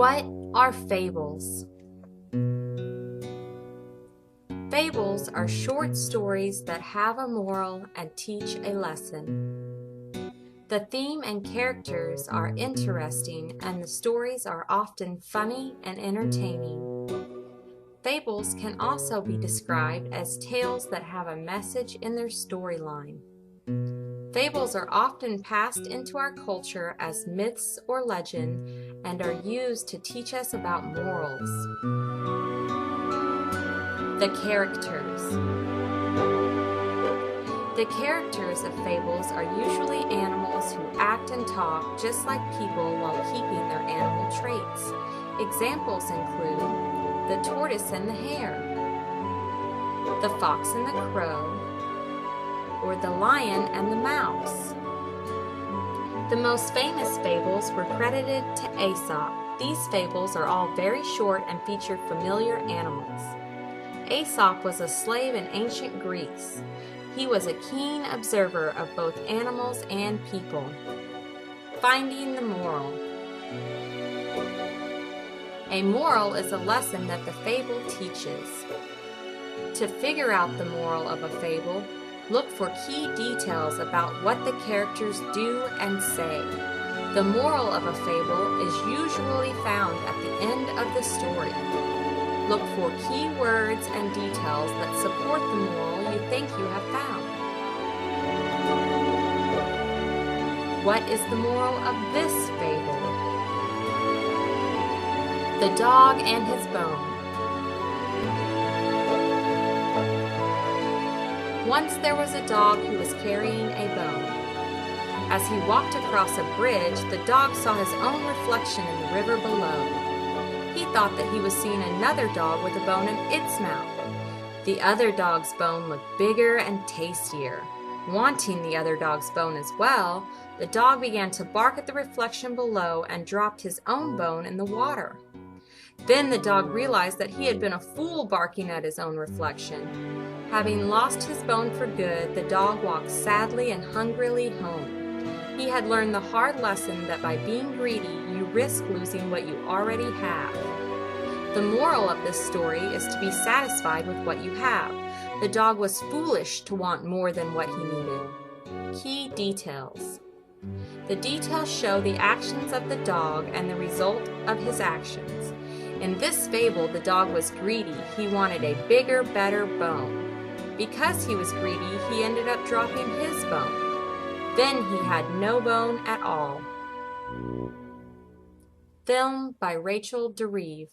What are fables? Fables are short stories that have a moral and teach a lesson. The theme and characters are interesting, and the stories are often funny and entertaining. Fables can also be described as tales that have a message in their storyline. Fables are often passed into our culture as myths or legend and are used to teach us about morals. The characters. The characters of fables are usually animals who act and talk just like people while keeping their animal traits. Examples include the tortoise and the hare, the fox and the crow, or the lion and the mouse. The most famous fables were credited to Aesop. These fables are all very short and feature familiar animals. Aesop was a slave in ancient Greece. He was a keen observer of both animals and people. Finding the moral. A moral is a lesson that the fable teaches. To figure out the moral of a fable, look for key details about what the characters do and say. The moral of a fable is usually found at the end of the story. Look for key words and details that support the moral you think you have found. What is the moral of this fable? The dog and his bone. Once there was a dog who was carrying a bone. As he walked across a bridge, the dog saw his own reflection in the river below. He thought that he was seeing another dog with a bone in its mouth. The other dog's bone looked bigger and tastier. Wanting the other dog's bone as well, the dog began to bark at the reflection below and dropped his own bone in the water. Then the dog realized that he had been a fool barking at his own reflection. Having lost his bone for good, the dog walked sadly and hungrily home. He had learned the hard lesson that by being greedy, you risk losing what you already have. The moral of this story is to be satisfied with what you have. The dog was foolish to want more than what he needed. Key details. The details show the actions of the dog and the result of his actions. In this fable, the dog was greedy. He wanted a bigger, better bone. Because he was greedy, he ended up dropping his bone. Then he had no bone at all. Film by Rachel DeReeve.